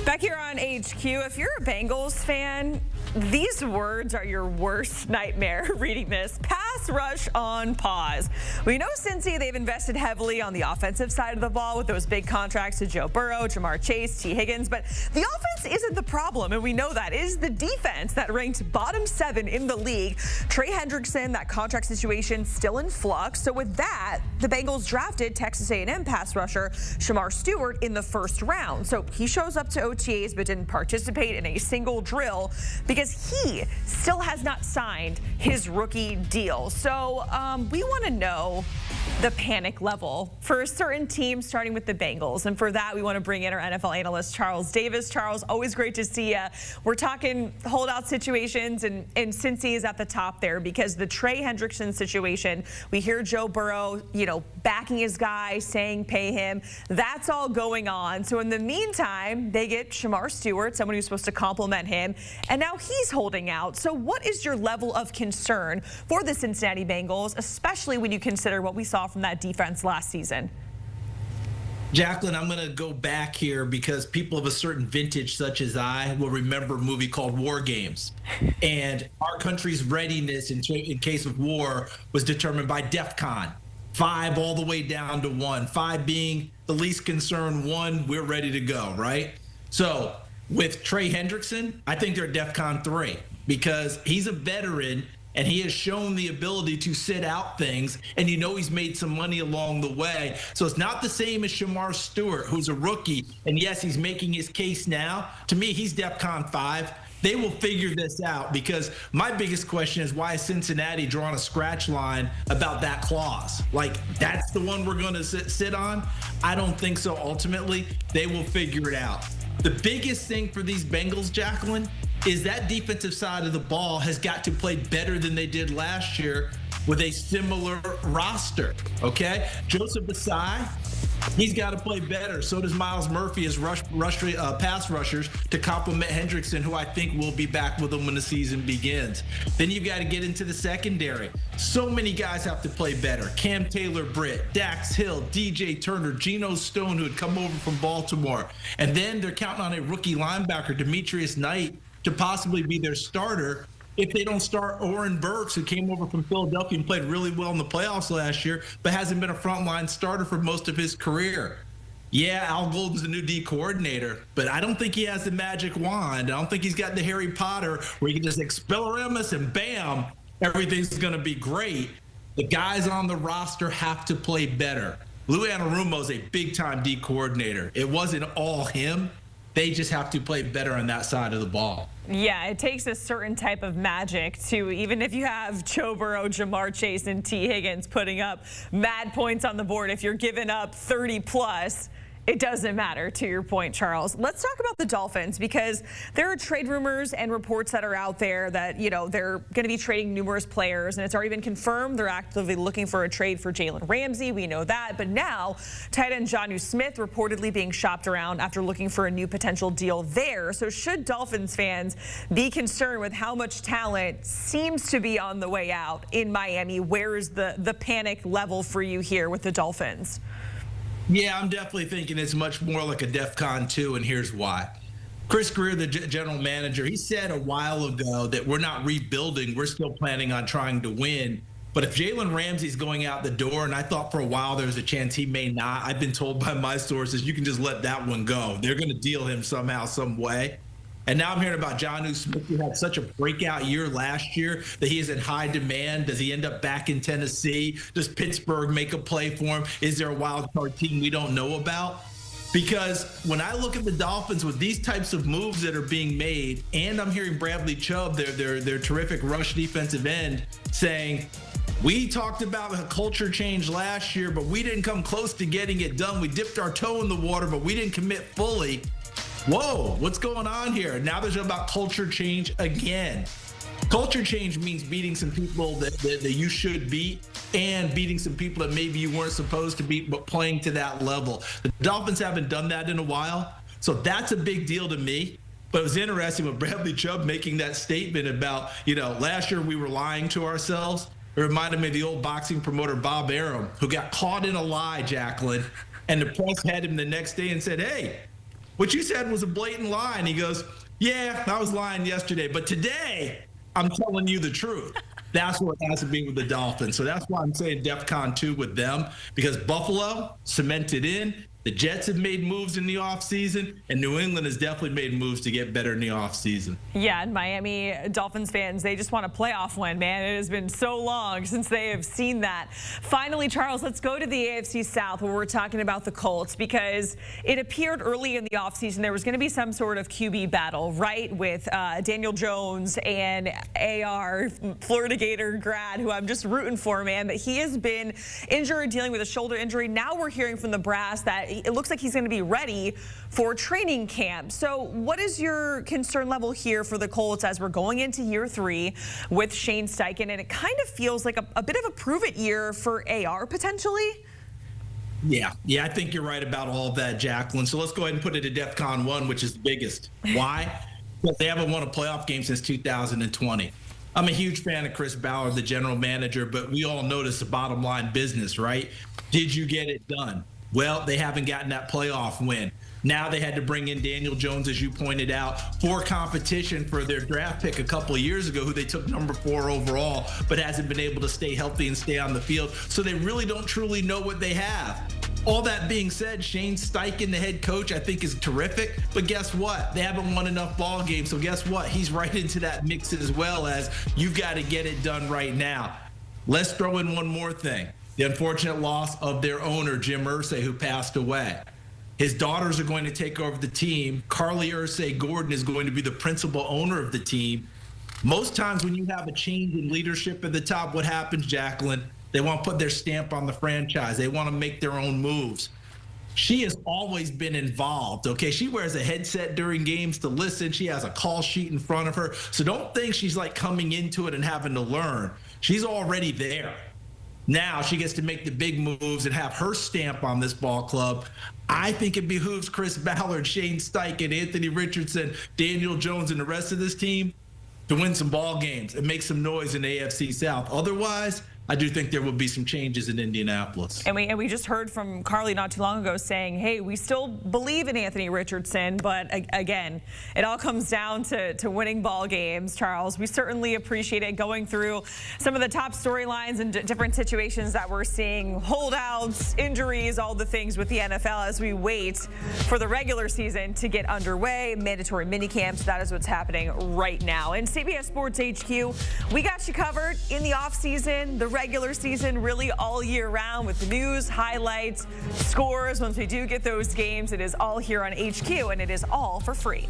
Back here on HQ, if you're a Bengals fan, these words are your worst nightmare reading this. Pass rush on pause. We know Cincy, they've invested heavily on the offensive side of the ball with those big contracts to Joe Burrow, Jamar Chase, T. Higgins, but the offense isn't the problem, and we know that. It is the defense that ranked bottom 7 in the league. Trey Hendrickson, that contract situation still in flux. So with that, the Bengals drafted Texas A&M pass rusher Shamar Stewart in the first round. So he shows up to OTAs but didn't participate in a single drill because he still has not signed his rookie deal. So we want to know the panic level for a certain team, starting with the Bengals. And for that, we want to bring in our NFL analyst, Charles Davis. Charles, always great to see you. We're talking holdout situations, and Cincy is at the top there because the Trey Hendrickson situation, we hear Joe Burrow, backing his guy, saying pay him. That's all going on. So in the meantime, they get Shamar Stewart, someone who's supposed to complement him, and now he's holding out. So what is your level of concern for the Cincinnati Bengals, especially when you consider what we saw from that defense last season? Jacqueline, I'm going to go back here because people of a certain vintage, such as I, will remember a movie called War Games. And our country's readiness in case of war was determined by DEFCON. 5 all the way down to 1. 5 being the least concerned, 1, we're ready to go, right? So with Trey Hendrickson, I think they're at DEFCON 3 because he's a veteran and he has shown the ability to sit out things, and he's made some money along the way. So it's not the same as Shamar Stewart, who's a rookie, and yes, he's making his case now. To me, he's DEFCON 5. They will figure this out because my biggest question is why is Cincinnati drawing a scratch line about that clause? Like, that's the one we're going to sit on? I don't think so. Ultimately, they will figure it out. The biggest thing for these Bengals, Jacqueline, is that defensive side of the ball has got to play better than they did last year with a similar roster, okay? Joseph Asai, he's got to play better. So does Miles Murphy as pass rushers to complement Hendrickson, who I think will be back with them when the season begins. Then you've got to get into the secondary. So many guys have to play better. Cam Taylor-Britt, Dax Hill, DJ Turner, Geno Stone, who had come over from Baltimore. And then they're counting on a rookie linebacker, Demetrius Knight, to possibly be their starter if they don't start Oren Burks, who came over from Philadelphia and played really well in the playoffs last year, but hasn't been a frontline starter for most of his career. Yeah, Al Golden's the new D coordinator, but I don't think he has the magic wand. I don't think he's got the Harry Potter where he can just Expelliarmus and bam, everything's going to be great. The guys on the roster have to play better. Lou Anarumo's a big-time D coordinator. It wasn't all him. They just have to play better on that side of the ball. Yeah, it takes a certain type of magic to, even if you have Joe Burrow, Jamar Chase, and T. Higgins putting up mad points on the board, if you're giving up 30 plus, it doesn't matter, to your point, Charles. Let's talk about the Dolphins because there are trade rumors and reports that are out there that, they're going to be trading numerous players, and it's already been confirmed they're actively looking for a trade for Jalen Ramsey. We know that. But now, tight end Jonnu Smith reportedly being shopped around after looking for a new potential deal there. So should Dolphins fans be concerned with how much talent seems to be on the way out in Miami? Where is the panic level for you here with the Dolphins? Yeah, I'm definitely thinking it's much more like a DEFCON 2, and here's why. Chris Greer, the general manager, he said a while ago that we're not rebuilding. We're still planning on trying to win. But if Jalen Ramsey's going out the door, and I thought for a while there was a chance he may not, I've been told by my sources, you can just let that one go. They're going to deal him somehow, some way. And now I'm hearing about Jonnu Smith, who had such a breakout year last year that he is in high demand. Does he end up back in Tennessee? Does Pittsburgh make a play for him? Is there a wild card team we don't know about? Because when I look at the Dolphins with these types of moves that are being made, and I'm hearing Bradley Chubb, their terrific rush defensive end, saying, we talked about a culture change last year, but we didn't come close to getting it done. We dipped our toe in the water, but we didn't commit fully. Whoa, what's going on here? Now there's about culture change again. Culture change means beating some people that you should beat and beating some people that maybe you weren't supposed to beat, but playing to that level. The Dolphins haven't done that in a while, so that's a big deal to me. But it was interesting with Bradley Chubb making that statement about, last year we were lying to ourselves. It reminded me of the old boxing promoter Bob Arum, who got caught in a lie, Jacqueline, and the press had him the next day and said, hey, what you said was a blatant lie. And he goes, yeah, I was lying yesterday, but today I'm telling you the truth. That's what it has to be with the Dolphins. So that's why I'm saying DEFCON 2 with them, because Buffalo cemented in. The Jets have made moves in the offseason, and New England has definitely made moves to get better in the offseason. Yeah, and Miami Dolphins fans, they just want a playoff win, man. It has been so long since they have seen that. Finally, Charles, let's go to the AFC South where we're talking about the Colts, because it appeared early in the offseason there was going to be some sort of QB battle, right, with Daniel Jones and AR, Florida Gator grad, who I'm just rooting for, man. But he has been injured, dealing with a shoulder injury. Now we're hearing from the brass that it looks like he's going to be ready for training camp. So what is your concern level here for the Colts as we're going into year 3 with Shane Steichen? And it kind of feels like a bit of a prove-it year for AR potentially. Yeah, I think you're right about all of that, Jacqueline. So let's go ahead and put it at DEFCON 1, which is the biggest. Why? Because they haven't won a playoff game since 2020. I'm a huge fan of Chris Ballard, the general manager, but we all notice the bottom line business, right? Did you get it done? Well, they haven't gotten that playoff win. Now they had to bring in Daniel Jones, as you pointed out, for competition for their draft pick a couple of years ago, who they took number 4 overall, but hasn't been able to stay healthy and stay on the field. So they really don't truly know what they have. All that being said, Shane Steichen, the head coach, I think is terrific. But guess what? They haven't won enough ball games. So guess what? He's right into that mix as well, as you've got to get it done right now. Let's throw in one more thing. The unfortunate loss of their owner, Jim Irsay, who passed away. His daughters are going to take over the team. Carly Irsay Gordon is going to be the principal owner of the team. Most times when you have a change in leadership at the top, what happens, Jacqueline? They want to put their stamp on the franchise. They want to make their own moves. She has always been involved, okay? She wears a headset during games to listen. She has a call sheet in front of her. So don't think she's like coming into it and having to learn. She's already there. Now she gets to make the big moves and have her stamp on this ball club. I think it behooves Chris Ballard, Shane Steichen, Anthony Richardson, Daniel Jones, and the rest of this team to win some ball games and make some noise in the AFC South. Otherwise, I do think there will be some changes in Indianapolis. And we just heard from Carly not too long ago saying, hey, we still believe in Anthony Richardson, but again, it all comes down to winning ball games, Charles. We certainly appreciate it, going through some of the top storylines and different situations that we're seeing, holdouts, injuries, all the things with the NFL as we wait for the regular season to get underway, mandatory minicamps. That is what's happening right now. In CBS Sports HQ, we got you covered in the offseason, the regular season, really all year round, with the news, highlights, scores. Once we do get those games, it is all here on HQ, and it is all for free.